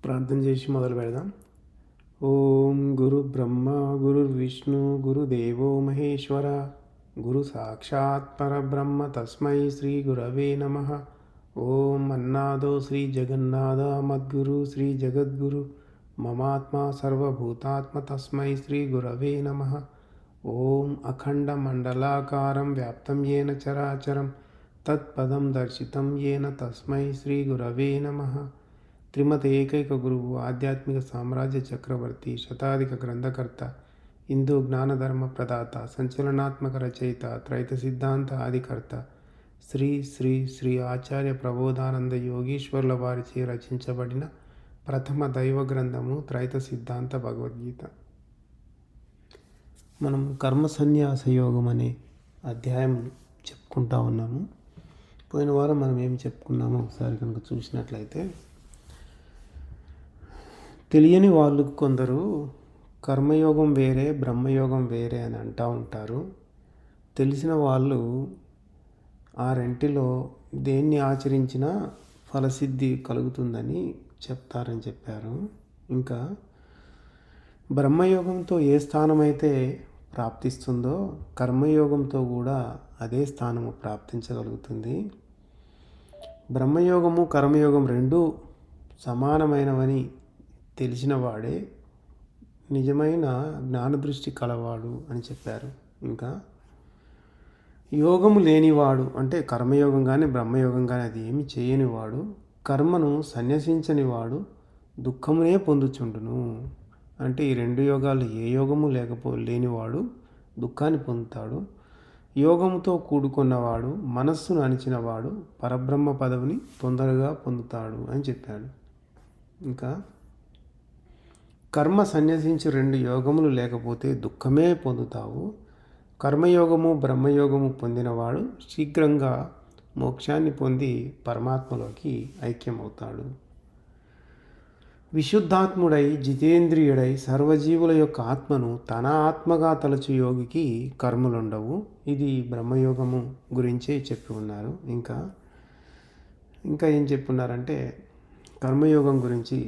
ప్రార్థన చేసి మొదలు పెడదాం. ఓం గురు బ్రహ్మ గురు విష్ణు గురుదేవో మహేశ్వర గురు సాక్షాత్ పరబ్రహ్మ తస్మై శ్రీ గురవే నమ. ఓం అన్నాదో శ్రీ జగన్నాథ మద్గురు శ్రీ జగద్గురు మమాత్మా సర్వభూతాత్మ తస్మై శ్రీ గురవే నమ. ఓం అఖండ మండలాకారం వ్యాప్తం ఏన చరాచరం తత్పదం దర్శితం ఏన తస్మై శ్రీ గురవే నమ. త్రిమత ఏకైక గురువు ఆధ్యాత్మిక సామ్రాజ్య చక్రవర్తి శతాధిక గ్రంథకర్త హిందూ జ్ఞానధర్మ ప్రదాత సంచలనాత్మక రచయిత త్రైత సిద్ధాంత ఆదికర్త శ్రీ శ్రీ శ్రీ ఆచార్య ప్రబోధానంద యోగీశ్వర్ల వారిచే రచించబడిన ప్రథమ దైవ గ్రంథము త్రైత సిద్ధాంత భగవద్గీత. మనం కర్మ సన్యాస యోగం అనే అధ్యాయం చెప్పుకుంటా ఉన్నాము. పోయిన వారం మనం ఏం చెప్పుకున్నామో ఒకసారి కనుక చూసినట్లయితే, తెలియని వాళ్ళు కొందరు కర్మయోగం వేరే బ్రహ్మయోగం వేరే అని అంటూ ఉంటారు. తెలిసిన వాళ్ళు ఆ రెంటిలో దేన్ని ఆచరించినా ఫలసిద్ధి కలుగుతుందని చెప్తారని చెప్పారు. ఇంకా బ్రహ్మయోగంతో ఏ స్థానమైతే ప్రాప్తిస్తుందో కర్మయోగంతో కూడా అదే స్థానము ప్రాప్తించగలుగుతుంది. బ్రహ్మయోగము కర్మయోగం రెండూ సమానమైనవని తెలిసిన వాడే నిజమైన జ్ఞానదృష్టి కలవాడు అని చెప్పారు. ఇంకా యోగము లేనివాడు అంటే కర్మయోగం కానీ బ్రహ్మయోగం కానీ అది ఏమి చేయనివాడు, కర్మను సన్యసించనివాడు దుఃఖమునే పొందుచుండును. అంటే ఈ రెండు యోగాలు ఏ యోగము లేనివాడు దుఃఖాన్ని పొందుతాడు. యోగముతో కూడుకున్నవాడు మనస్సును అణిచినవాడు పరబ్రహ్మ పదవిని తొందరగా పొందుతాడు అని చెప్పాడు. ఇంకా కర్మ సన్యసించి రెండు యోగములు లేకపోతే దుఃఖమే పొందుతావు. కర్మయోగము బ్రహ్మయోగము పొందినవాడు శీఘ్రంగా మోక్షాన్ని పొంది పరమాత్మలోకి ఐక్యమవుతాడు. విశుద్ధాత్ముడై జితేంద్రియుడై సర్వజీవుల యొక్క ఆత్మను తన ఆత్మగా తలచు యోగికి కర్మలుండవు. ఇది బ్రహ్మయోగము గురించే చెప్పి ఉన్నారు. ఇంకా ఏం చెప్పున్నారంటే కర్మయోగం గురించి,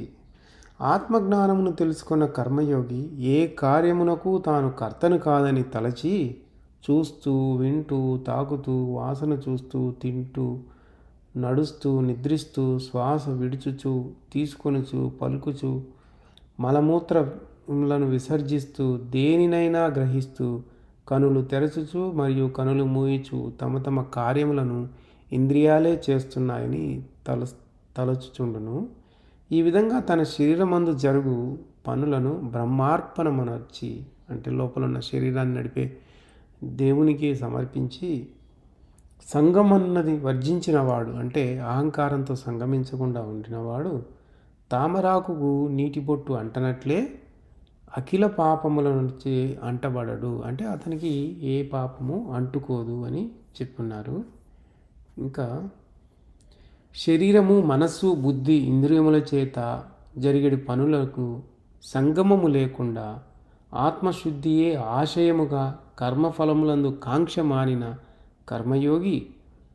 ఆత్మజ్ఞానమును తెలుసుకున్న కర్మయోగి ఏ కార్యమునకు తాను కర్తను కాదని తలచి చూస్తూ వింటూ తాకుతూ వాసన చూస్తూ తింటూ నడుస్తూ నిద్రిస్తూ శ్వాస విడుచుచు తీసుకొనుచు పలుకుచు మలమూత్రములను విసర్జిస్తూ దేనినైనా గ్రహిస్తూ కనులు తెరచుచు మరియు కనులు మూయిచు తమ తమ కార్యములను ఇంద్రియాలే చేస్తున్నాయని తలచుచుండును. ఈ విధంగా తన శరీరమందు జరుగు పనులను బ్రహ్మార్పణమనర్చి అంటే లోపల ఉన్న శరీరాన్ని నడిపే దేవునికి సమర్పించి సంగమన్నది వర్జించినవాడు అంటే అహంకారంతో సంగమించకుండా ఉండినవాడు తామరాకుకు నీటి బొట్టు అంటనట్లే అఖిల పాపముల నుంచి అంటబడడు. అంటే అతనికి ఏ పాపము అంటుకోదు అని చెప్పున్నారు. ఇంకా శరీరము మనస్సు బుద్ధి ఇంద్రియముల చేత జరిగేడు పనులకు సంగమము లేకుండా ఆత్మశుద్ధియే ఆశయముగా కర్మఫలములందు కాంక్ష మానిన కర్మయోగి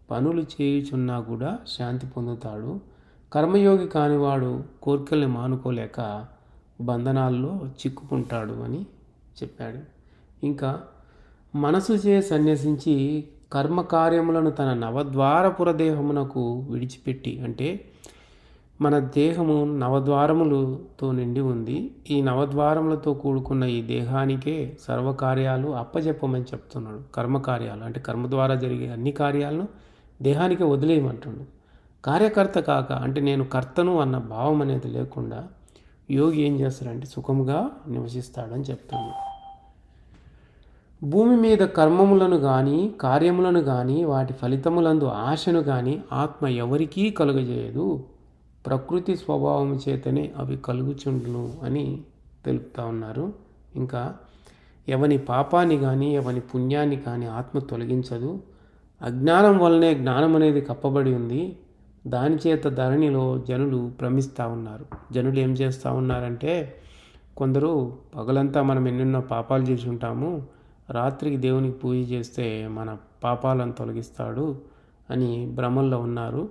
పనులు చేయుచున్నా కూడా శాంతి పొందుతాడు. కర్మయోగి కానివాడు కోరికల్ని మానుకోలేక బంధనాల్లో చిక్కుకుంటాడు అని చెప్పాడు. ఇంకా మనసు చే సన్యసించి కర్మకార్యములను తన నవద్వారపుర దేహమునకు విడిచిపెట్టి, అంటే మన దేహము నవద్వారములతో నిండి ఉంది. ఈ నవద్వారములతో కూడుకున్న ఈ దేహానికే సర్వకార్యాలు అప్పచెప్పమని చెప్తున్నాడు. కర్మకార్యాలు అంటే కర్మ ద్వారా జరిగే అన్ని కార్యాలను దేహానికే వదిలేయమంటున్నాడు. కార్యకర్త కాక అంటే నేను కర్తను అన్న భావం అనేది లేకుండా యోగి ఏం చేస్తాడంటే సుఖముగా నివసిస్తాడని చెప్తున్నాడు. భూమి మీద కర్మములను కానీ కార్యములను కానీ వాటి ఫలితములందు ఆశను కానీ ఆత్మ ఎవరికీ కలుగజేయదు. ప్రకృతి స్వభావం చేతనే అవి కలుగుచుండును అని తెలుపుతా ఉన్నారు. ఇంకా ఎవని పాపాన్ని కానీ ఎవని పుణ్యాన్ని కానీ ఆత్మ తొలగించదు. అజ్ఞానం వల్లనే జ్ఞానం అనేది కప్పబడి ఉంది. దాని చేత ధరణిలో జనులు భ్రమిస్తూ ఉన్నారు. జనులు ఏం చేస్తూ ఉన్నారంటే, కొందరు పగలంతా మనం ఎన్నెన్నో పాపాలు చేసి ఉంటాము, రాత్రికి దేవునికి పూజ చేస్తే మన పాపాలను తొలగిస్తాడు అని భ్రమల్లో ఉన్నారు.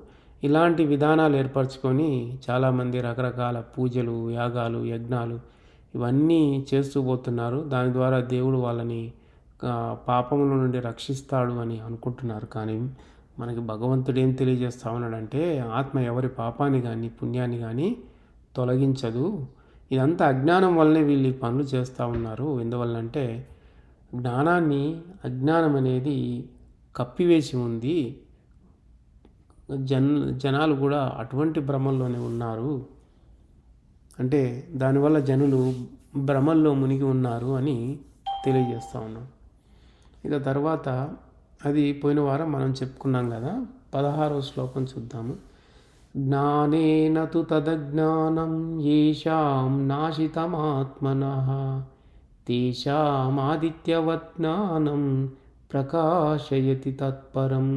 ఇలాంటి విధానాలు ఏర్పరచుకొని చాలామంది రకరకాల పూజలు, యాగాలు, యజ్ఞాలు ఇవన్నీ చేస్తూ పోతున్నారు. దాని ద్వారా దేవుడు వాళ్ళని పాపముల నుండి రక్షిస్తాడు అని అనుకుంటున్నారు. కానీ మనకి భగవంతుడు ఏం తెలియజేస్తా ఉన్నాడంటే, ఆత్మ ఎవరి పాపాన్ని కానీ పుణ్యాన్ని కానీ తొలగించదు. ఇదంతా అజ్ఞానం వల్లనే వీళ్ళు ఈ పనులు చేస్తూ ఉన్నారు. ఎందువల్లంటే అజ్ఞానం అనేది కప్పివేసి ఉంది. జనాలు కూడా అటువంటి భ్రమల్లోనే ఉన్నారు. అంటే దానివల్ల జనులు భ్రమల్లో మునిగి ఉన్నారు అని తెలియజేస్తూ ఉన్నాం. ఇక తర్వాత అది పోయిన వారం మనం చెప్పుకున్నాం కదా. 16వ శ్లోకం చూద్దాము. జ్ఞానేన తు తదజ్ఞానం యేషాం నాశితమాత్మనః తేషామాదిత్యవత్ జ్ఞానం ప్రకాశయతి తత్పరం.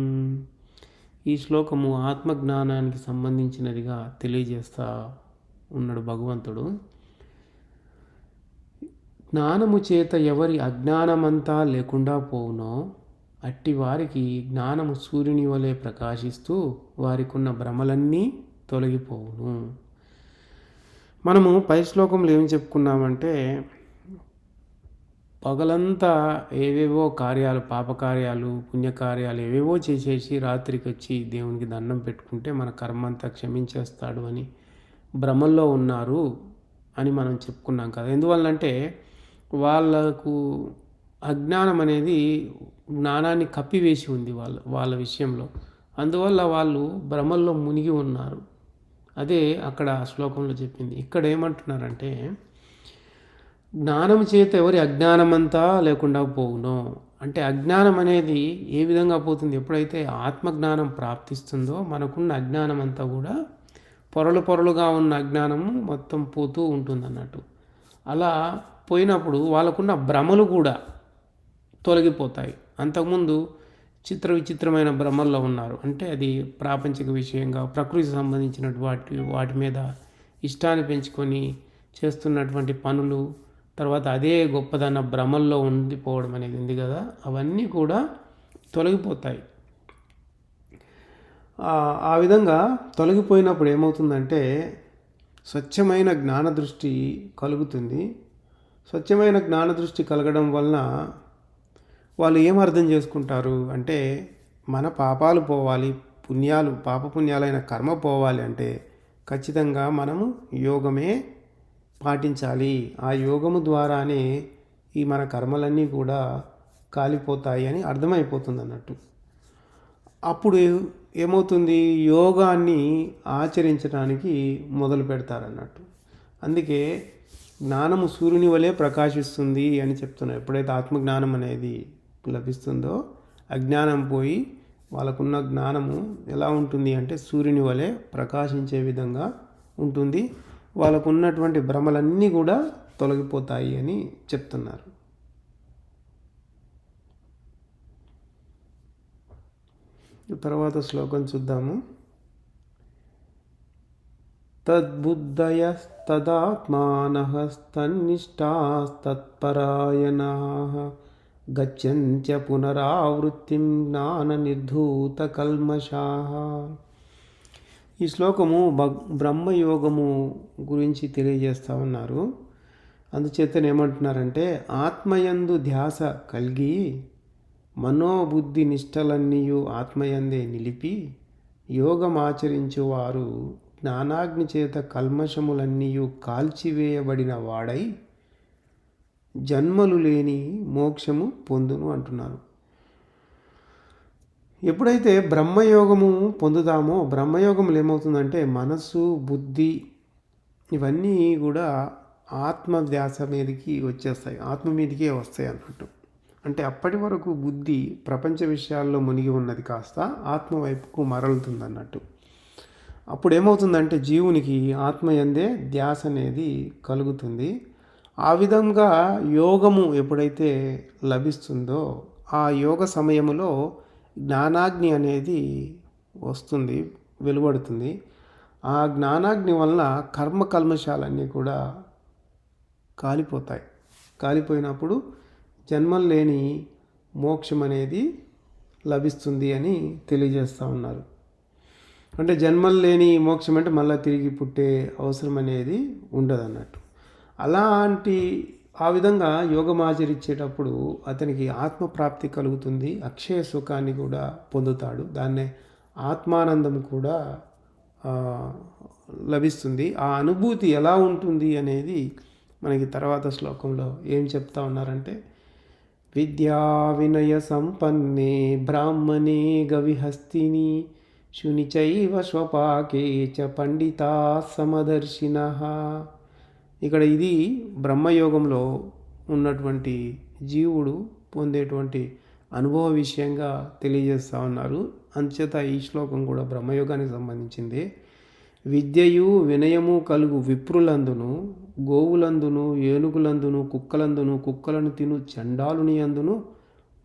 ఈ శ్లోకము ఆత్మజ్ఞానానికి సంబంధించినదిగా తెలియజేస్తా ఉన్నాడు భగవంతుడు. జ్ఞానము చేత ఎవరి అజ్ఞానమంతా లేకుండా పోవునో అట్టి వారికి జ్ఞానము సూర్యుని వలె ప్రకాశిస్తూ వారికి ఉన్న భ్రమలన్నీ తొలగిపోవును. మనము పై శ్లోకంలో ఏం చెప్పుకున్నామంటే, పగలంతా ఏవేవో కార్యాలు, పాపకార్యాలు, పుణ్యకార్యాలు ఏవేవో చేసేసి రాత్రికి వచ్చి దేవునికి దండం పెట్టుకుంటే మన కర్మ అంతా క్షమించేస్తాడు అని భ్రమల్లో ఉన్నారు అని మనం చెప్పుకున్నాం కదా. ఎందువల్లంటే వాళ్ళకు అజ్ఞానం అనేది జ్ఞానాన్ని కప్పివేసి ఉంది వాళ్ళ విషయంలో. అందువల్ల వాళ్ళు భ్రమల్లో మునిగి ఉన్నారు. అదే అక్కడ శ్లోకంలో చెప్పింది. ఇక్కడ ఏమంటున్నారంటే, జ్ఞానం చేత ఎవరి అజ్ఞానమంతా లేకుండా పోవునో అంటే అజ్ఞానం అనేది ఏ విధంగా పోతుంది? ఎప్పుడైతే ఆత్మజ్ఞానం ప్రాప్తిస్తుందో మనకున్న అజ్ఞానం అంతా కూడా పొరలుగా ఉన్న అజ్ఞానము మొత్తం పోతూ ఉంటుంది అన్నట్టు. అలా పోయినప్పుడు వాళ్ళకున్న భ్రమలు కూడా తొలగిపోతాయి. అంతకుముందు విచిత్రమైన భ్రమల్లో ఉన్నారు. అంటే అది ప్రాపంచిక విషయంగా ప్రకృతికి సంబంధించినటువంటి వాటి మీద ఇష్టాన్ని పెంచుకొని చేస్తున్నటువంటి పనులు, తర్వాత అదే గొప్పదన్న భ్రమల్లో ఉండిపోవడం అనేది ఉంది కదా, అవన్నీ కూడా తొలగిపోతాయి. ఆ విధంగా తొలగిపోయినప్పుడు ఏమవుతుందంటే స్వచ్ఛమైన జ్ఞానదృష్టి కలుగుతుంది. స్వచ్ఛమైన జ్ఞానదృష్టి కలగడం వలన వాళ్ళు ఏం అర్థం చేసుకుంటారు అంటే, మన పాపాలు పోవాలి, పాపపుణ్యాలైన కర్మ పోవాలి అంటే ఖచ్చితంగా మనము యోగమే పాటించాలి. ఆ యోగము ద్వారానే ఈ మన కర్మలన్నీ కూడా కాలిపోతాయి అని అర్థమైపోతుంది అన్నట్టు. అప్పుడు ఏమవుతుంది? యోగాన్ని ఆచరించడానికి మొదలు పెడతారన్నట్టు. అందుకే జ్ఞానము సూర్యుని వలె ప్రకాశిస్తుంది అని చెప్తున్నారు. ఎప్పుడైతే ఆత్మజ్ఞానం అనేది లభిస్తుందో అజ్ఞానం పోయి వాళ్ళకున్న జ్ఞానము ఎలా ఉంటుంది అంటే సూర్యుని వలె ప్రకాశించే విధంగా ఉంటుంది. వాళ్ళకు ఉన్నటువంటి భ్రమలన్నీ కూడా తొలగిపోతాయి అని చెప్తున్నారు. తర్వాత శ్లోకం చూద్దాము. తద్బుద్ధయస్తదాత్మానః తన్నిష్టాస్తత్పరాయణాః గచ్చన్త్య పునరావృత్తిం జ్ఞాననిర్ధూతకల్మషాః. ఈ శ్లోకము బ్రహ్మయోగము గురించి తెలియజేస్తూ ఉన్నారు. అందుచేతనే ఏమంటున్నారంటే, ఆత్మయందు ధ్యాస కలిగి మనోబుద్ధి నిష్టలన్నీయు ఆత్మయందే నిలిపి యోగమాచరించువారు జ్ఞానాగ్ని చేత కల్మషములన్నీయు కాల్చివేయబడిన వాడై జన్మలు లేని మోక్షము పొందును అంటున్నారు. ఎప్పుడైతే బ్రహ్మయోగము పొందుతామో, బ్రహ్మయోగములు ఏమవుతుందంటే మనస్సు, బుద్ధి ఇవన్నీ కూడా ఆత్మధ్యాస మీదకి వచ్చేస్తాయి, ఆత్మ మీదకే వస్తాయి అన్నట్టు. అంటే అప్పటి వరకు బుద్ధి ప్రపంచ విషయాల్లో మునిగి ఉన్నది కాస్త ఆత్మ వైపుకు మరలుతుంది అన్నట్టు. అప్పుడు ఏమవుతుందంటే జీవునికి ఆత్మయందే ధ్యాస అనేది కలుగుతుంది. ఆ విధంగా యోగము ఎప్పుడైతే లభిస్తుందో ఆ యోగ సమయంలో జ్ఞానాగ్ని అనేది వస్తుంది, వెలువడుతుంది. ఆ జ్ఞానాగ్ని వలన కర్మ కల్మషాలన్నీ కూడా కాలిపోతాయి. కాలిపోయినప్పుడు జన్మం లేని మోక్షం అనేది లభిస్తుంది అని తెలియజేస్తూ ఉన్నారు. అంటే జన్మలు లేని మోక్షం అంటే మళ్ళీ తిరిగి పుట్టే అవసరం అనేది ఉండదు అన్నట్టు. అలాంటి ఆ విధంగా యోగం ఆచరించేటప్పుడు అతనికి ఆత్మప్రాప్తి కలుగుతుంది, అక్షయ సుఖాన్ని కూడా పొందుతాడు. దాన్నే ఆత్మానందం కూడా ఆ, లభిస్తుంది. ఆ అనుభూతి ఎలా ఉంటుంది అనేది మనకి తర్వాత శ్లోకంలో ఏం చెప్తా ఉన్నారంటే, విద్యా వినయ సంపన్నే బ్రాహ్మణే గవిహస్తిని శునిచైవ స్వపాకే చ పండితా సమదర్శినః. ఇక్కడ ఇది బ్రహ్మయోగంలో ఉన్నటువంటి జీవుడు పొందేటువంటి అనుభవ విషయంగా తెలియజేస్తూ ఉన్నారు. అంచేత ఈ శ్లోకం కూడా బ్రహ్మయోగానికి సంబంధించింది. విద్యయు వినయము కలుగు విప్రులందును, గోవులందును, ఏనుగులందును, కుక్కలందును, కుక్కలను తిను చండాలుని అందును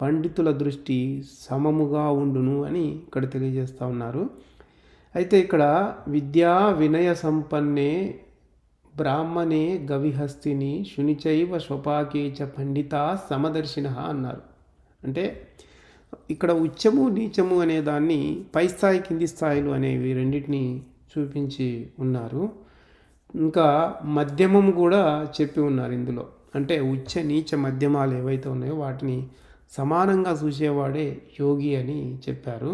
పండితుల దృష్టి సమముగా ఉండును అని ఇక్కడ తెలియజేస్తూ ఉన్నారు. అయితే ఇక్కడ విద్యా వినయ సంపన్నే బ్రాహ్మణే గవిహస్తిని శునిచైవ స్వపాకే చ పండిత సమదర్శిన అన్నారు. అంటే ఇక్కడ ఉచ్చము నీచము అనే దాన్ని పై స్థాయి కింది స్థాయిలు అనేవి రెండింటిని చూపించి ఉన్నారు. ఇంకా మధ్యమం కూడా చెప్పి ఉన్నారు ఇందులో. అంటే ఉచ్చ నీచ మధ్యమాలు ఏవైతే ఉన్నాయో వాటిని సమానంగా చూసేవాడే యోగి అని చెప్పారు.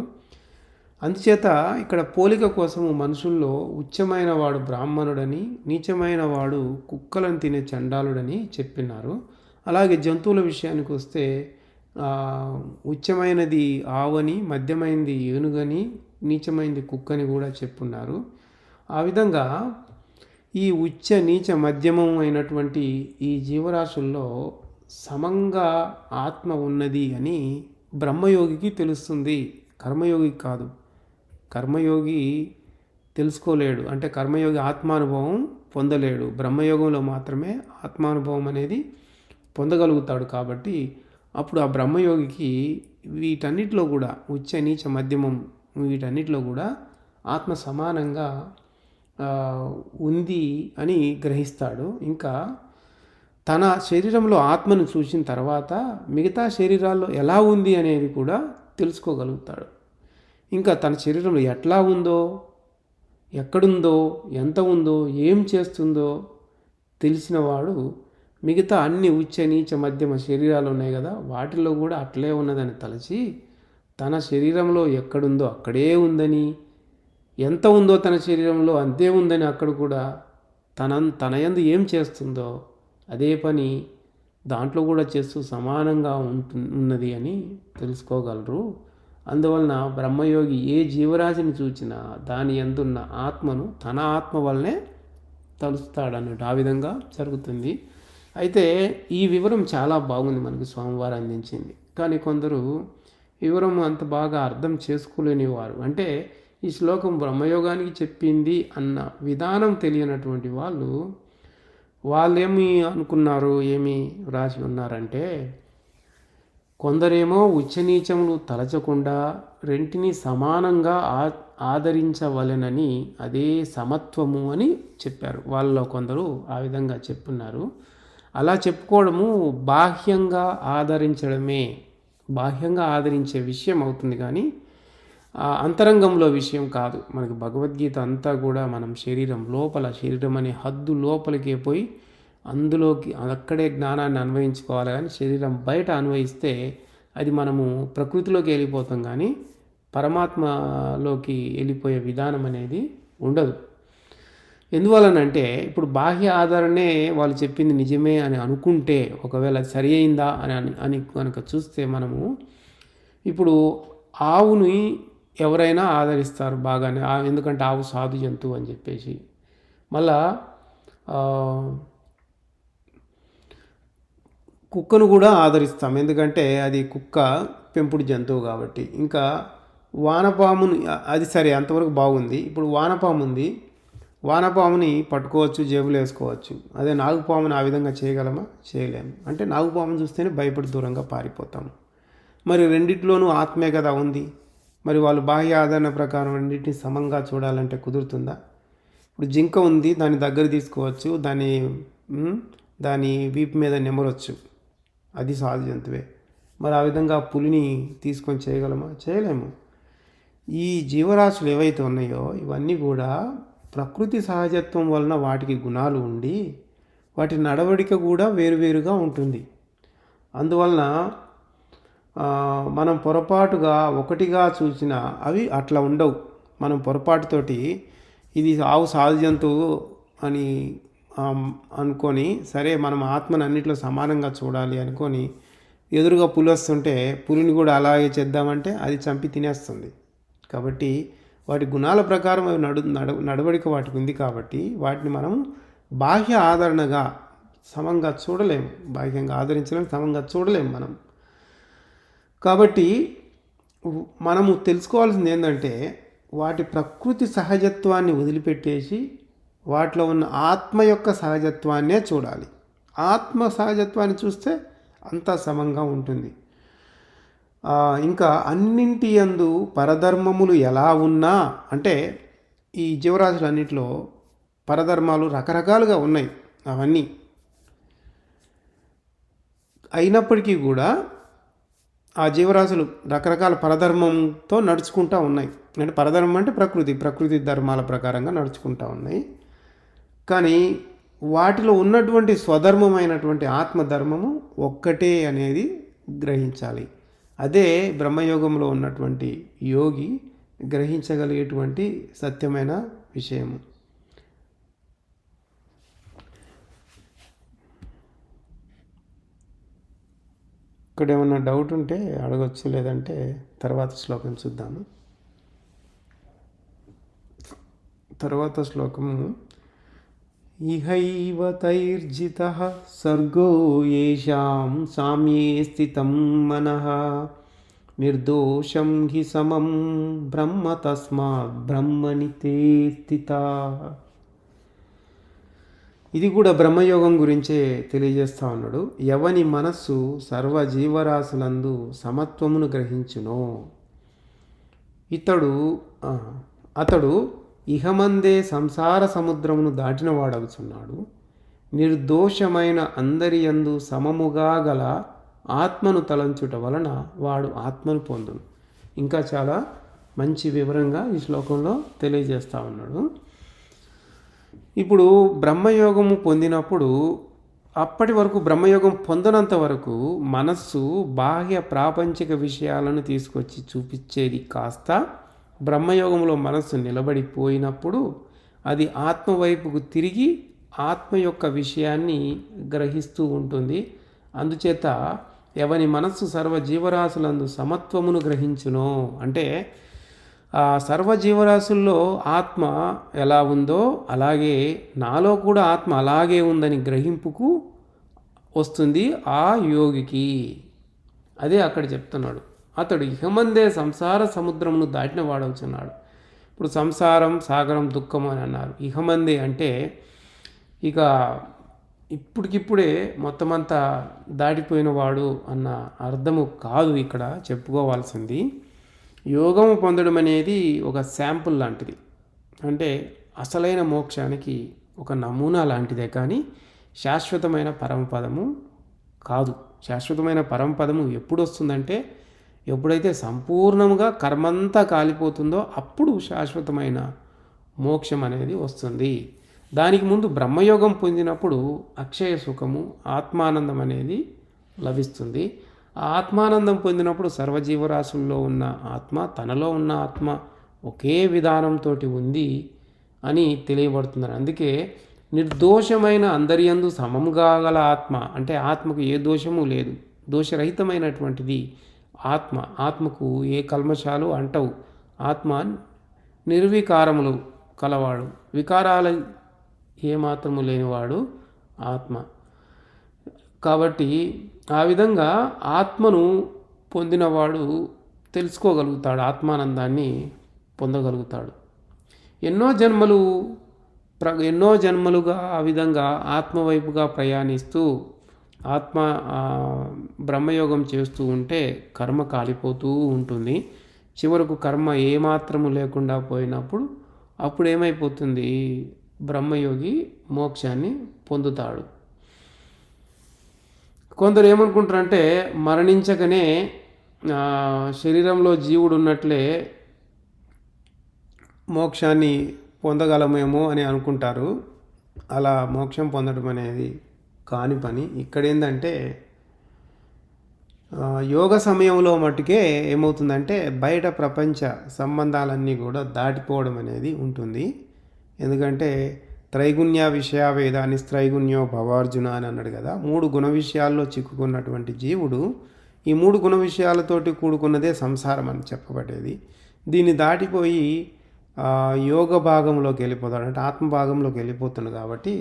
అందుచేత ఇక్కడ పోలిక కోసము మనుషుల్లో ఉచ్చమైన వాడు బ్రాహ్మణుడని, నీచమైన వాడు కుక్కలను తినే చండాలుడని చెప్పినారు. అలాగే జంతువుల విషయానికి వస్తే ఉచ్చమైనది ఆవని, మధ్యమైనది ఏనుగని, నీచమైనది కుక్కని కూడా చెప్పున్నారు. ఆ విధంగా ఈ ఉచ్చ నీచ మధ్యమం అయినటువంటి ఈ జీవరాశుల్లో సమంగా ఆత్మ ఉన్నది అని బ్రహ్మయోగికి తెలుస్తుంది, కర్మయోగికి కాదు. కర్మయోగి తెలుసుకోలేడు, అంటే కర్మయోగి ఆత్మానుభవం పొందలేడు. బ్రహ్మయోగంలో మాత్రమే ఆత్మానుభవం అనేది పొందగలుగుతాడు. కాబట్టి అప్పుడు ఆ బ్రహ్మయోగికి వీటన్నిటిలో కూడా ఉచ్చ నీచ మధ్యమం వీటన్నిటిలో కూడా ఆత్మ సమానంగా ఉంది అని గ్రహిస్తాడు. ఇంకా తన శరీరంలో ఆత్మను చూసిన తర్వాత మిగతా శరీరాల్లో ఎలా ఉంది అనేది కూడా తెలుసుకోగలుగుతాడు. ఇంకా తన శరీరంలో ఎట్లా ఉందో, ఎక్కడుందో, ఎంత ఉందో, ఏం చేస్తుందో తెలిసినవాడు మిగతా అన్ని ఉచ్చ నీచ మధ్యమ శరీరాలు ఉన్నాయి కదా, వాటిల్లో కూడా అట్లే ఉన్నదని తలచి తన శరీరంలో ఎక్కడుందో అక్కడే ఉందని, ఎంత ఉందో తన శరీరంలో అంతే ఉందని అక్కడ కూడా తన యందు ఏం చేస్తుందో అదే పని దాంట్లో కూడా చేస్తూ సమానంగా ఉన్నది అని తెలుసుకోగలరు. అందువలన బ్రహ్మయోగి ఏ జీవరాశిని చూచినా దాని యందున్న ఆత్మను తన ఆత్మ వల్లనే తలుస్తాడన్నట్టు. ఆ విధంగా జరుగుతుంది. అయితే ఈ వివరం చాలా బాగుంది, మనకి స్వామివారు అందించింది. కానీ కొందరు వివరం అంత బాగా అర్థం చేసుకోలేని వారు, అంటే ఈ శ్లోకం బ్రహ్మయోగానికి చెప్పింది అన్న విధానం తెలియనటువంటి వాళ్ళేమి అనుకున్నారు, ఏమి రాసి ఉన్నారంటే, కొందరేమో ఉచ్చనీచములు తలచకుండా రెంటిని సమానంగా ఆదరించవలెనని అదే సమత్వము అని చెప్పారు. వాళ్ళలో కొందరు ఆ విధంగా చెప్పున్నారు. అలా చెప్పుకోవడము బాహ్యంగా ఆదరించే విషయం అవుతుంది, కానీ అంతరంగంలో విషయం కాదు. మనకి భగవద్గీత అంతా కూడా మనం శరీరం అనే హద్దు లోపలికే పోయి అందులోకి అక్కడే జ్ఞానాన్ని అన్వయించుకోవాలి. కానీ శరీరం బయట అన్వయిస్తే అది మనము ప్రకృతిలోకి వెళ్ళిపోతాం, కానీ పరమాత్మలోకి వెళ్ళిపోయే విధానం అనేది ఉండదు. ఎందువలనంటే ఇప్పుడు బాహ్య ఆధారనే వాళ్ళు చెప్పింది నిజమే అని అనుకుంటే, ఒకవేళ అది సరి అయిందా అని కనుక చూస్తే మనము ఇప్పుడు ఆవుని ఎవరైనా ఆదరిస్తారు బాగానే, ఎందుకంటే ఆవు సాధు జంతువు అని చెప్పేసి. మళ్ళా కుక్కను కూడా ఆదరిస్తాం, ఎందుకంటే అది కుక్క పెంపుడు జంతువు కాబట్టి. ఇంకా వానపాముని, అది సరే అంతవరకు బాగుంది. ఇప్పుడు వానపాము ఉంది, వానపాముని పట్టుకోవచ్చు, జేబులో వేసుకోవచ్చు. అదే నాగుపాముని ఆ విధంగా చేయగలమా? చేయలేము. అంటే నాగుపాముని చూస్తేనే భయపడి దూరంగా పారిపోతాము. మరి రెండిట్లోనూ ఆత్మే కదా ఉంది. మరి వాళ్ళు బాహ్య ఆదరణ ప్రకారం రెండింటిని సమంగా చూడాలంటే కుదురుతుందా? ఇప్పుడు జింక ఉంది, దాన్ని దగ్గర తీసుకోవచ్చు, దాని వీపు మీద నెమరొచ్చు, అది సాధు జంతువే. మరి ఆ విధంగా పులిని తీసుకొని చేయగలమా? చేయలేము. ఈ జీవరాశులు ఏవైతే ఉన్నాయో ఇవన్నీ కూడా ప్రకృతి సహజత్వం వలన వాటికి గుణాలు ఉండి వాటి నడవడిక కూడా వేరువేరుగా ఉంటుంది. అందువలన మనం పొరపాటుగా ఒకటిగా చూసినా అవి అట్లా ఉండవు. మనం పొరపాటుతోటి ఇది ఆవు సాధు జంతువు అని అనుకొని, సరే మనం ఆత్మని అన్నిట్లో సమానంగా చూడాలి అనుకొని ఎదురుగా పులి వస్తుంటే పులిని కూడా అలాగే చేద్దామంటే అది చంపి తినేస్తుంది. కాబట్టి వాటి గుణాల ప్రకారం అవి నడవడిక వాటికి ఉంది. కాబట్టి వాటిని మనం బాహ్య ఆదరణగా సమంగా చూడలేము, బాహ్యంగా ఆదరించలేము, సమంగా చూడలేము మనం. కాబట్టి మనము తెలుసుకోవాల్సింది ఏంటంటే వాటి ప్రకృతి సహజత్వాన్ని వదిలిపెట్టేసి వాటిలో ఉన్న ఆత్మ యొక్క సహజత్వాన్నే చూడాలి. ఆత్మ సహజత్వాన్ని చూస్తే అంతా సమంగా ఉంటుంది. ఇంకా అన్నింటి యందు పరధర్మములు ఎలా ఉన్నా, అంటే ఈ జీవరాశులన్నింటిలో పరధర్మాలు రకరకాలుగా ఉన్నాయి. అవన్నీ అయినప్పటికీ కూడా ఆ జీవరాశులు రకరకాల పరధర్మంతో నడుచుకుంటూ ఉన్నాయి. అంటే పరధర్మం అంటే ప్రకృతి ధర్మాల ప్రకారంగా నడుచుకుంటూ ఉన్నాయి. కానీ వాటిలో ఉన్నటువంటి స్వధర్మమైనటువంటి ఆత్మధర్మము ఒక్కటే అనేది గ్రహించాలి. అదే బ్రహ్మయోగంలో ఉన్నటువంటి యోగి గ్రహించగలిగేటువంటి సత్యమైన విషయము. ఇక్కడ ఏమన్నా డౌట్ ఉంటే అడగచ్చు, లేదంటే తర్వాత శ్లోకం చూద్దాము. తర్వాత శ్లోకము ఇహైవ తైర్జితః సర్గో యేషాం సామ్యే స్థితం మనః నిర్దోషం హి సమం బ్రహ్మ తస్మాత్ బ్రహ్మణి తే స్థితాః. ఇది కూడా బ్రహ్మయోగం గురించే తెలియజేస్తా ఉన్నాడు. ఎవని మనస్సు సర్వజీవరాశులందు సమత్వమును గ్రహించునో అతడు ఇహమందే సంసార సముద్రమును దాటిన వాడగుచున్నాడు. నిర్దోషమైన అందరి యందు సమముగా గల ఆత్మను తలంచుట వలన వాడు ఆత్మను పొందును. ఇంకా చాలా మంచి వివరంగా ఈ శ్లోకంలో తెలియజేస్తూ ఉన్నాడు. ఇప్పుడు బ్రహ్మయోగము పొందినప్పుడు, అప్పటి వరకు బ్రహ్మయోగం పొందనంత వరకు మనస్సు బాహ్య ప్రాపంచిక విషయాలను తీసుకొచ్చి చూపించేది కాస్త బ్రహ్మయోగంలో మనస్సు నిలబడిపోయినప్పుడు అది ఆత్మ వైపుకు తిరిగి ఆత్మ యొక్క విషయాన్ని గ్రహిస్తూ ఉంటుంది. అందుచేత ఎవని మనస్సు సర్వజీవరాశులందు సమత్వమును గ్రహించునో, అంటే ఆ సర్వజీవరాశుల్లో ఆత్మ ఎలా ఉందో అలాగే నాలో కూడా ఆత్మ అలాగే ఉందని గ్రహింపుకు వస్తుంది ఆ యోగికి. అదే అక్కడ చెప్తున్నాడు. అతడు ఇహమందే సంసార సముద్రమును దాటిన వాడవుతున్నాడు. ఇప్పుడు సంసారం, సాగరం, దుఃఖం అని అన్నారు. ఇహమందే అంటే ఇక ఇప్పటికిప్పుడే మొత్తమంతా దాటిపోయిన వాడు అన్న అర్థము కాదు ఇక్కడ చెప్పుకోవాల్సింది. యోగము పొందడం అనేది ఒక శాంపుల్ లాంటిది, అంటే అసలైన మోక్షానికి ఒక నమూనా లాంటిదే, కానీ శాశ్వతమైన పరమపదము కాదు. శాశ్వతమైన పరమపదము ఎప్పుడు వస్తుందంటే ఎప్పుడైతే సంపూర్ణంగా కర్మంతా కాలిపోతుందో అప్పుడు శాశ్వతమైన మోక్షం అనేది వస్తుంది. దానికి ముందు బ్రహ్మయోగం పొందినప్పుడు అక్షయ సుఖము, ఆత్మానందం అనేది లభిస్తుంది. ఆ ఆత్మానందం పొందినప్పుడు సర్వజీవరాశుల్లో ఉన్న ఆత్మ, తనలో ఉన్న ఆత్మ ఒకే విధానంతో ఉంది అని తెలియబడుతున్నారు. అందుకే నిర్దోషమైన అందరియందు సమముగా గల ఆత్మ, అంటే ఆత్మకు ఏ దోషము లేదు, దోషరహితమైనటువంటిది ఆత్మ. ఆత్మకు ఏ కల్మషాలు అంటవు. ఆత్మ నిర్వికారములు కలవాడు, వికారాలు ఏమాత్రము లేనివాడు ఆత్మ. కాబట్టి ఆ విధంగా ఆత్మను పొందినవాడు తెలుసుకోగలుగుతాడు, ఆత్మానందాన్ని పొందగలుగుతాడు. ఎన్నో జన్మలుగా ఆ విధంగా ఆత్మవైపుగా ప్రయాణిస్తూ ఆత్మ బ్రహ్మయోగం చేస్తూ ఉంటే కర్మ కాలిపోతూ ఉంటుంది. చివరకు కర్మ ఏమాత్రము లేకుండా పోయినప్పుడు అప్పుడు ఏమైపోతుంది, బ్రహ్మయోగి మోక్షాన్ని పొందుతాడు. కొందరు ఏమనుకుంటారంటే మరణించకనే శరీరంలో జీవుడు ఉన్నట్లే మోక్షాన్ని పొందగలమేమో అని అనుకుంటారు. అలా మోక్షం పొందడం అనేది కాని పని. ఇక్కడ ఏంటంటే యోగ సమయంలో మట్టుకే ఏమవుతుందంటే బయట ప్రపంచ సంబంధాలన్నీ కూడా దాటిపోవడం అనేది ఉంటుంది. ఎందుకంటే త్రైగుణ్య విషయ వేదాన్ని త్రైగుణ్యో భవార్జున అని అన్నాడు కదా. 3 గుణ విషయాల్లో చిక్కుకున్నటువంటి జీవుడు ఈ 3 గుణ విషయాలతోటి కూడుకున్నదే సంసారం అని చెప్పబడేది. దీన్ని దాటిపోయి యోగ భాగంలోకి వెళ్ళిపోతాడు, అంటే ఆత్మ భాగంలోకి వెళ్ళిపోతున్నాడు. కాబట్టి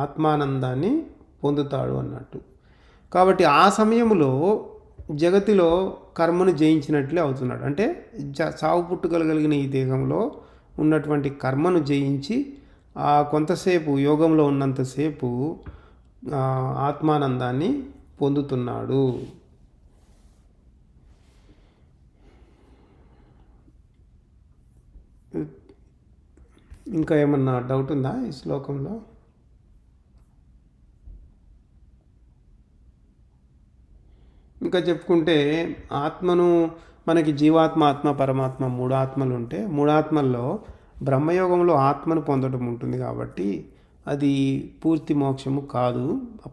ఆత్మానందాన్ని పొందుతాడు అన్నట్టు. కాబట్టి ఆ సమయంలో జగతిలో కర్మను జయించినట్లే అవుతున్నాడు. అంటే చావు పుట్టుకలు కలిగిన ఈ దేహంలో ఉన్నటువంటి కర్మను జయించి కొంతసేపు యోగంలో ఉన్నంతసేపు ఆత్మానందాన్ని పొందుతున్నాడు. ఇంకా ఏమన్నా డౌట్ ఉందా ఈ శ్లోకంలో? ఇంకా చెప్పుకుంటే ఆత్మను మనకి జీవాత్మ, ఆత్మ, పరమాత్మ 3 ఆత్మలు ఉంటే 3 ఆత్మల్లో బ్రహ్మయోగంలో ఆత్మను పొందడం ఉంటుంది. కాబట్టి అది పూర్తి మోక్షము కాదు.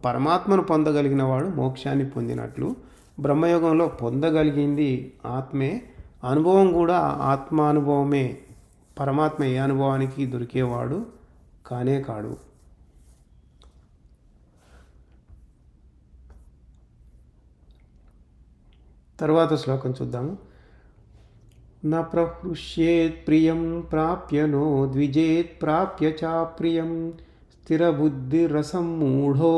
పరమాత్మను పొందగలిగిన వాడు మోక్షాన్ని పొందినట్లు. బ్రహ్మయోగంలో పొందగలిగింది ఆత్మే, అనుభవం కూడా ఆత్మానుభవమే. పరమాత్మ ఏ అనుభవానికి దొరికేవాడు కానే కాడు. తర్వాత శ్లోకం చూద్దాము. న ప్రహృష్యేత్ ప్రియం ప్రాప్య నో ద్విజేత్ ప్రాప్య చాప్రియం స్థిరబుద్ధిరసమ్మూఢో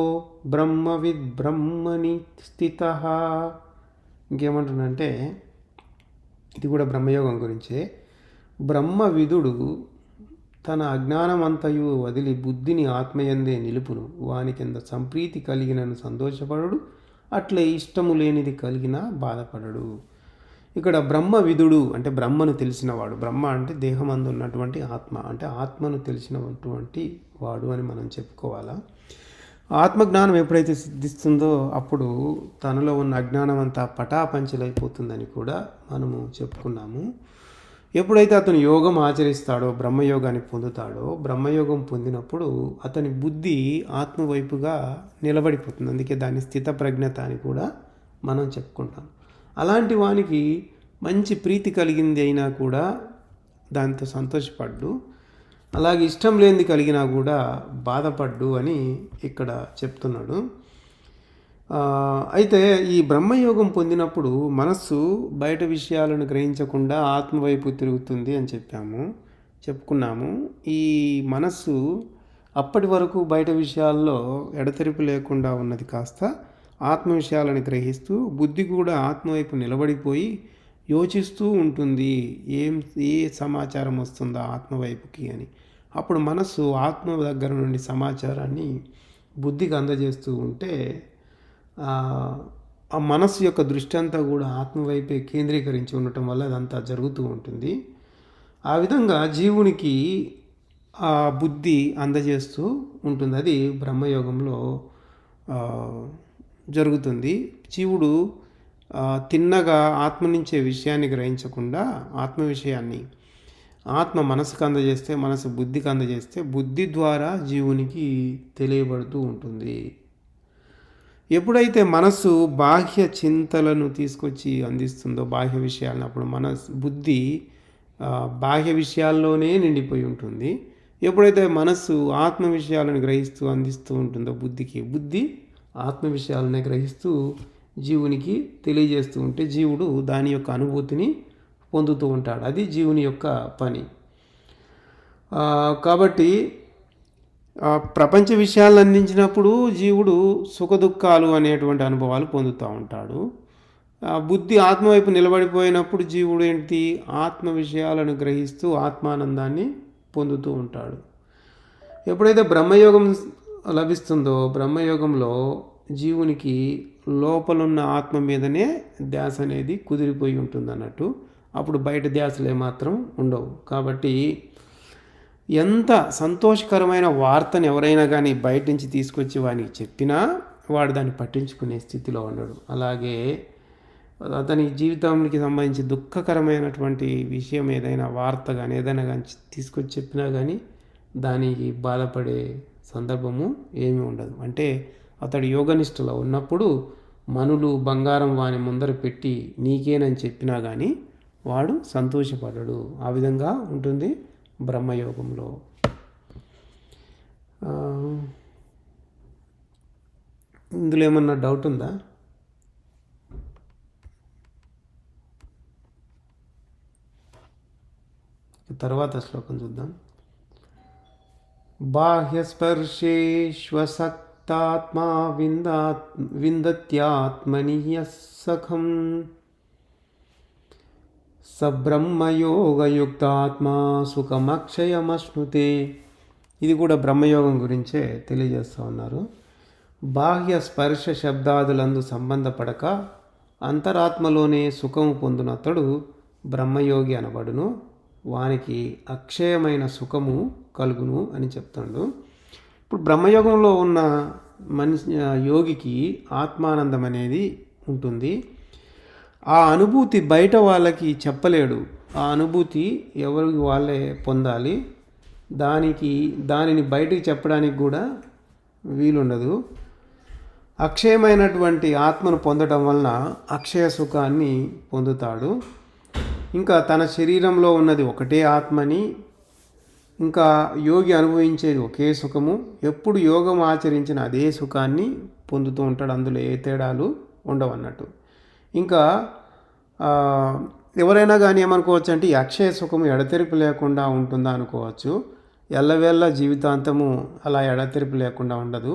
బ్రహ్మవిద్ బ్రహ్మని స్థితః. ఇంకేమంటుందంటే ఇది కూడా బ్రహ్మయోగం గురించే. బ్రహ్మవిదుడు తన అజ్ఞానమంతయు వదిలి బుద్ధిని ఆత్మయందే నిలుపును. వాని కింద సంప్రీతి కలిగినను సంతోషపడడు, అట్లే ఇష్టము లేనిది కలిగిన బాధపడడు. ఇక్కడ బ్రహ్మవిదుడు అంటే బ్రహ్మను తెలిసినవాడు. బ్రహ్మ అంటే దేహమందు ఉన్నటువంటి ఆత్మ, అంటే ఆత్మను తెలిసినటువంటి వాడు అని మనం చెప్పుకోవాలా. ఆత్మజ్ఞానం ఎప్పుడైతే సిద్ధిస్తుందో అప్పుడు తనలో ఉన్న అజ్ఞానం అంతా పటాపంచలైపోతుందని కూడా మనము చెప్పుకున్నాము. ఎప్పుడైతే అతను యోగం ఆచరిస్తాడో, బ్రహ్మయోగాన్ని పొందుతాడో, బ్రహ్మయోగం పొందినప్పుడు అతని బుద్ధి ఆత్మవైపుగా నిలబడిపోతుంది. అందుకే దాన్ని స్థితప్రజ్ఞత అని కూడా మనం చెప్పుకుంటాం. అలాంటి వానికి మంచి ప్రీతి కలిగింది అయినా కూడా దాంతో సంతోషపడ్డు, అలాగే ఇష్టం లేనిది కలిగినా కూడా బాధపడ్డు అని ఇక్కడ చెప్తున్నాడు. అయితే ఈ బ్రహ్మయోగం పొందినప్పుడు మనస్సు బయట విషయాలను గ్రహించకుండా ఆత్మవైపు తిరుగుతుంది అని చెప్పుకున్నాము. ఈ మనస్సు అప్పటి వరకు బయట విషయాల్లో ఎడతెరిపి లేకుండా ఉన్నది కాస్త ఆత్మ విషయాలను గ్రహిస్తూ బుద్ధి కూడా ఆత్మవైపు నిలబడిపోయి యోచిస్తూ ఉంటుంది, ఏ సమాచారం వస్తుందా ఆత్మవైపుకి అని. అప్పుడు మనస్సు ఆత్మ దగ్గర నుండి సమాచారాన్ని బుద్ధికి అందజేస్తూ ఉంటే ఆ మనస్సు యొక్క దృష్టి అంతా కూడా ఆత్మవైపే కేంద్రీకరించి ఉండటం వల్ల అదంతా జరుగుతూ ఉంటుంది. ఆ విధంగా జీవునికి ఆ బుద్ధి అందజేస్తూ ఉంటుంది. అది బ్రహ్మయోగంలో జరుగుతుంది. జీవుడు తిన్నగా ఆత్మ నుంచే విషయాన్ని గ్రహించకుండా ఆత్మ విషయాన్ని ఆత్మ మనసుకు అందజేస్తే, మనసు బుద్ధికి అందజేస్తే బుద్ధి ద్వారా జీవునికి తెలియబడుతూ ఉంటుంది. ఎప్పుడైతే మనస్సు బాహ్య చింతలను తీసుకొచ్చి అందిస్తుందో బాహ్య విషయాలను, అప్పుడు బుద్ధి బాహ్య విషయాల్లోనే నిండిపోయి ఉంటుంది. ఎప్పుడైతే మనస్సు ఆత్మ విషయాలను గ్రహిస్తూ అందిస్తూ ఉంటుందో బుద్ధి ఆత్మ విషయాలనే గ్రహిస్తూ జీవునికి తెలియజేస్తూ ఉంటే జీవుడు దాని యొక్క అనుభూతిని పొందుతూ ఉంటాడు. అది జీవుని యొక్క పని. కాబట్టి ప్రపంచ విషయాలను అందించినప్పుడు జీవుడు సుఖదుఖాలు అనేటువంటి అనుభవాలు పొందుతూ ఉంటాడు. బుద్ధి ఆత్మవైపు నిలబడిపోయినప్పుడు జీవుడు ఆత్మ విషయాలను గ్రహిస్తూ ఆత్మానందాన్ని పొందుతూ ఉంటాడు. ఎప్పుడైతే బ్రహ్మయోగం లభిస్తుందో బ్రహ్మయోగంలో జీవునికి లోపలున్న ఆత్మ మీదనే ధ్యాస అనేది కుదిరిపోయి ఉంటుంది అన్నట్టు. అప్పుడు బయట ధ్యాసలు ఏమాత్రం ఉండవు. కాబట్టి ఎంత సంతోషకరమైన వార్తను ఎవరైనా కానీ బయట నుంచి తీసుకొచ్చి వానికి చెప్పినా వాడు దాన్ని పట్టించుకునే స్థితిలో ఉండడు. అలాగే అతని జీవితానికి సంబంధించి దుఃఖకరమైనటువంటి విషయం ఏదైనా వార్త కానీ ఏదైనా కానీ తీసుకొచ్చి చెప్పినా కానీ దానికి బాధపడే సందర్భము ఏమీ ఉండదు. అంటే అతడు యోగనిష్టలో ఉన్నప్పుడు మనులు బంగారం వాని ముందర పెట్టి నీకేనని చెప్పినా కానీ వాడు సంతోషపడడు. ఆ విధంగా ఉంటుంది బ్రహ్మయోగంలో. ఇందులో ఏమన్నా డౌట్ ఉందా? తర్వాత శ్లోకం చూద్దాం. బాహ్యస్పర్శేష్వసక్తాత్మా విందత్యాత్మని సఖం సబ్రహ్మయోగయుక్తాత్మా సుఖమక్షయమశ్నుతే. ఇది కూడా బ్రహ్మయోగం గురించే తెలియజేస్తూ ఉన్నారు. బాహ్య స్పర్శ శబ్దాదులందు సంబంధపడక అంతరాత్మలోనే సుఖము పొందునతడు బ్రహ్మయోగి అనబడును. వానికి అక్షయమైన సుఖము కలుగును అని చెప్తాడు. ఇప్పుడు బ్రహ్మయోగంలో ఉన్న మనిషి యోగికి ఆత్మానందం అనేది ఉంటుంది. ఆ అనుభూతి బయట వాళ్ళకి చెప్పలేడు. ఆ అనుభూతి ఎవరికి వాళ్ళే పొందాలి. దానిని బయటికి చెప్పడానికి కూడా వీలుండదు. అక్షయమైనటువంటి ఆత్మను పొందడం వలన అక్షయ సుఖాన్ని పొందుతాడు. ఇంకా తన శరీరంలో ఉన్నది ఒకటే ఆత్మని, ఇంకా యోగి అనుభవించేది ఒకే సుఖము, ఎప్పుడు యోగం ఆచరించిన అదే సుఖాన్ని పొందుతూ ఉంటాడు. అందులో ఏ తేడాలు ఉండవన్నట్టు. ఇంకా ఎవరైనా కానీ ఏమనుకోవచ్చు అంటే ఈ అక్షయ సుఖము ఎడతెరిపి లేకుండా ఉంటుందా అనుకోవచ్చు. ఎల్లవేళ్ళ జీవితాంతము అలా ఎడతెరిపి లేకుండా ఉండదు.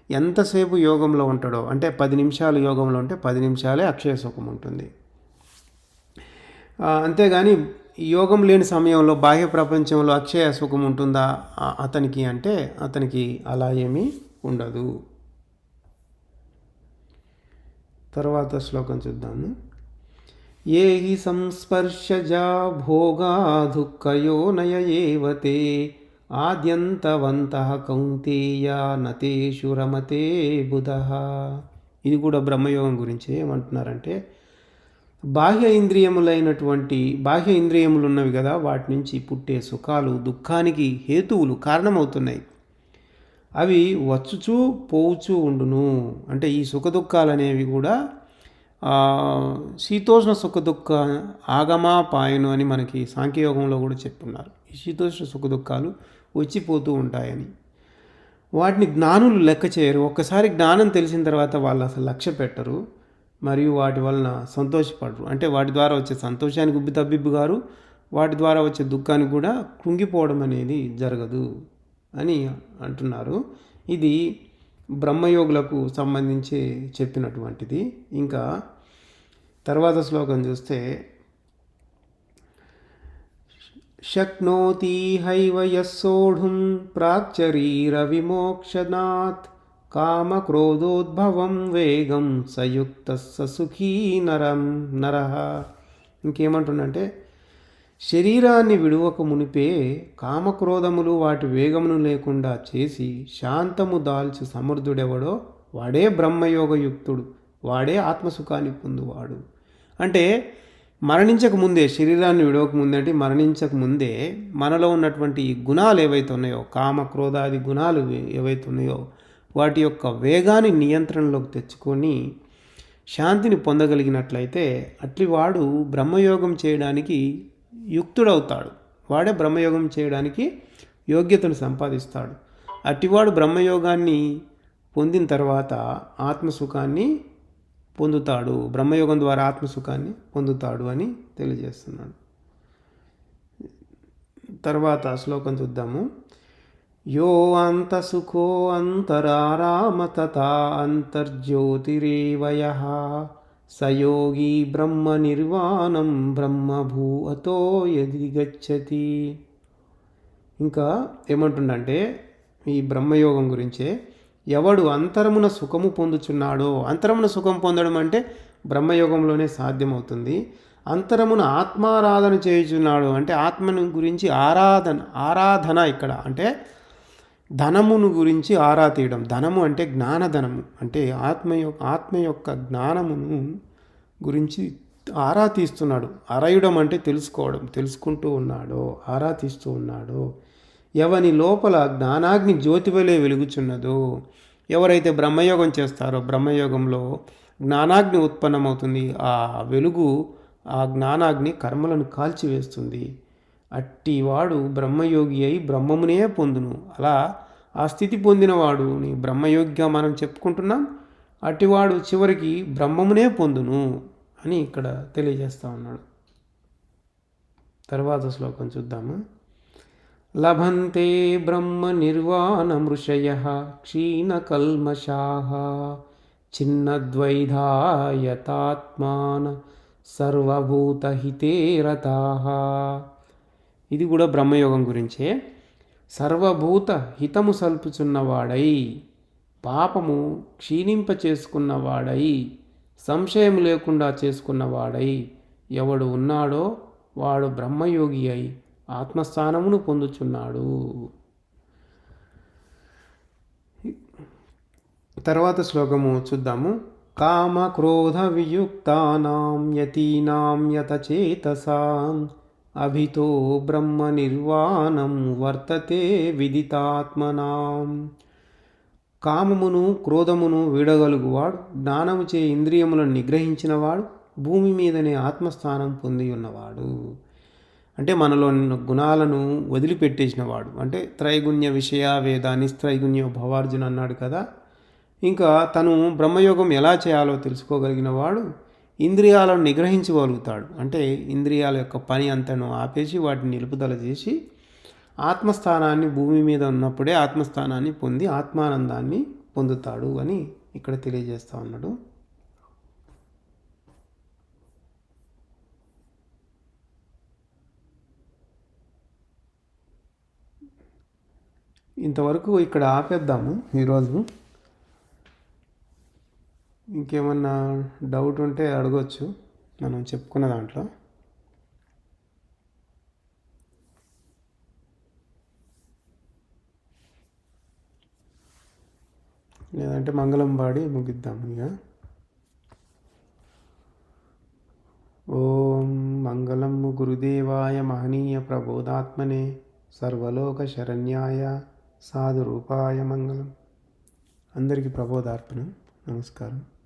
ఎంతసేపు యోగంలో ఉంటాడో, అంటే 10 నిమిషాలు యోగంలో ఉంటే 10 నిమిషాలే అక్షయ సుఖం ఉంటుంది. అంతేగాని యోగం లేని సమయంలో బాహ్య ప్రపంచంలో అక్షయ సుఖం ఉంటుందా అతనికి అంటే అతనికి అలా ఏమీ ఉండదు. తర్వాత శ్లోకం చూద్దాము. ఏ హి సంస్పర్శజా భోగా దుఃఖయోనయ ఏవతే ఆద్యంతవంతః కౌంతేయ నతేషు రమతే బుధః. ఇది కూడా బ్రహ్మయోగం గురించి ఏమంటున్నారంటే బాహ్య ఇంద్రియములు ఉన్నవి కదా, వాటి నుంచి పుట్టే సుఖాలు దుఃఖానికి హేతువులు, కారణమవుతున్నాయి. అవి వచ్చుచూ పోవుచూ ఉండును. అంటే ఈ సుఖదుఖాలు అనేవి కూడా శీతోష్ణ సుఖదుఖ ఆగమాపాయను అని మనకి సాంఖ్యయోగంలో కూడా చెప్తున్నారు. ఈ శీతోష్ణ సుఖదుఖాలు వచ్చిపోతూ ఉంటాయని. వాటిని జ్ఞానులు లెక్క చేయరు. ఒక్కసారి జ్ఞానం తెలిసిన తర్వాత వాళ్ళు అసలు లక్ష్య పెట్టరు, మరియు వాటి వలన సంతోషపడరు. అంటే వాటి ద్వారా వచ్చే సంతోషానికి ఉబ్బి తబ్బిబ్బు గారు, వాటి ద్వారా వచ్చే దుఃఖానికి కూడా కృంగిపోవడం అనేది జరగదు అని అంటున్నారు. ఇది బ్రహ్మయోగులకు సంబంధించి చెప్పినటువంటిది. ఇంకా తర్వాత శ్లోకం చూస్తే శక్నోతి హైవ యస్సోఢుం ప్రాక్చరీర విమోక్షనాత్ కామక్రోధోద్భవం వేగం సయుక్త సుఖీ నరః. ఇంకేమంటుండంటే శరీరాన్ని విడువక మునిపే కామక్రోధములు వాటి వేగమును లేకుండా చేసి శాంతము దాల్చి సమర్థుడెవడో వాడే బ్రహ్మయోగయుక్తుడు, వాడే ఆత్మసుఖాన్ని పొందువాడు. అంటే మరణించక ముందే, శరీరాన్ని విడవక ముందే అంటే మరణించక ముందే మనలో ఉన్నటువంటి గుణాలు ఏవైతే ఉన్నాయో, కామ క్రోధాది గుణాలు ఏవైతే ఉన్నాయో వాటి యొక్క వేగాన్ని నియంత్రణలోకి తెచ్చుకొని శాంతిని పొందగలిగినట్లయితే అట్లివాడు బ్రహ్మయోగం చేయడానికి యుక్తుడవుతాడు. వాడే బ్రహ్మయోగం చేయడానికి యోగ్యతను సంపాదిస్తాడు. అట్టివాడు బ్రహ్మయోగాన్ని పొందిన తర్వాత ఆత్మసుఖాన్ని పొందుతాడు. బ్రహ్మయోగం ద్వారా ఆత్మసుఖాన్ని పొందుతాడు అని తెలియజేస్తున్నాడు. తర్వాత శ్లోకం చూద్దాము. యో అంతసుఖో అంతరారామ తథా అంతర్జ్యోతిరేవ యః సయోగి బ్రహ్మ నిర్వాణం బ్రహ్మభూతో యది గచ్చతి. ఇంకా ఏమంటుండంటే ఈ బ్రహ్మయోగం గురించే, ఎవడు అంతరమున సుఖము పొందుచున్నాడో, అంతరమున సుఖం పొందడం అంటే బ్రహ్మయోగంలోనే సాధ్యమవుతుంది. అంతరమున ఆత్మారాధన చేయుచున్నాడు అంటే ఆత్మను గురించి ఆరాధన ఇక్కడ అంటే ధనమును గురించి ఆరా తీయడం. ధనము అంటే జ్ఞానధనము, అంటే ఆత్మ యొక్క జ్ఞానమును గురించి ఆరా తీస్తున్నాడు. అరయడం అంటే తెలుసుకోవడం, తెలుసుకుంటూ ఉన్నాడో, ఆరా తీస్తూ ఉన్నాడో. ఎవని లోపల జ్ఞానాగ్ని జ్యోతి వలె వెలుగుచున్నదో, ఎవరైతే బ్రహ్మయోగం చేస్తారో బ్రహ్మయోగంలో జ్ఞానాగ్ని ఉత్పన్నమవుతుంది. ఆ వెలుగు, ఆ జ్ఞానాగ్ని కర్మలను కాల్చివేస్తుంది. అట్టివాడు బ్రహ్మయోగి అయి బ్రహ్మమునే పొందును. అలా ఆ స్థితి పొందినవాడు నీ బ్రహ్మయోగిగా మనం చెప్పుకుంటున్నాం. అట్టివాడు చివరికి బ్రహ్మమునే పొందును అని ఇక్కడ తెలియజేస్తూ ఉన్నాడు. తర్వాత శ్లోకం చూద్దాము. లభంతే బ్రహ్మ నిర్వాణమృషయః క్షీణకల్మషాః చిన్నద్వైధాయతాత్మాన సర్వభూతహితే రతాః. ఇది కూడా బ్రహ్మయోగం గురించే. సర్వభూత హితము సల్పుచున్నవాడై, పాపము క్షీణింప చేసుకున్నవాడై, సంశయం లేకుండా చేసుకున్నవాడై ఎవడు ఉన్నాడో వాడు బ్రహ్మయోగి అయి ఆత్మస్థానమును పొందుచున్నాడు. తర్వాత శ్లోకము చూద్దాము. కామ క్రోధ వియుక్తానాం యతీనాం యతచేతసాం అభితో బ్రహ్మ నిర్వాణం వర్తతే విదితాత్మనాం. కామమును క్రోధమును వీడగలుగువాడు, జ్ఞానముచే ఇంద్రియములను నిగ్రహించినవాడు, భూమి మీదనే ఆత్మస్థానం పొంది ఉన్నవాడు. అంటే మనలో గుణాలను వదిలిపెట్టేసినవాడు. అంటే త్రైగుణ్య విషయ వేద నిస్త్రైగుణ్య భవార్జున అన్నాడు కదా. ఇంకా తను బ్రహ్మయోగం ఎలా చేయాలో తెలుసుకోగలిగిన వాడు ఇంద్రియాలను నిగ్రహించగలుగుతాడు. అంటే ఇంద్రియాల యొక్క పని అంతను ఆపేసి వాటిని నిలుపుదల చేసి ఆత్మస్థానాన్ని, భూమి మీద ఉన్నప్పుడే ఆత్మస్థానాన్ని పొంది ఆత్మానందాన్ని పొందుతాడు అని ఇక్కడ తెలియజేస్తూ ఉన్నాడు. ఇంతవరకు ఇక్కడ ఆపేద్దాము ఈరోజు. ఇంకేమన్నా డౌట్ ఉంటే అడగవచ్చు మనం చెప్పుకున్న దాంట్లో. లేదంటే మంగళం పాడి ముగిద్దాము ఇక. ఓం మంగళం గురుదేవాయ మహనీయ ప్రబోధాత్మనే సర్వలోక శరణ్యాయ సాధురూపాయ మంగళం. అందరికీ ప్రబోధార్పణ. నమస్కారం.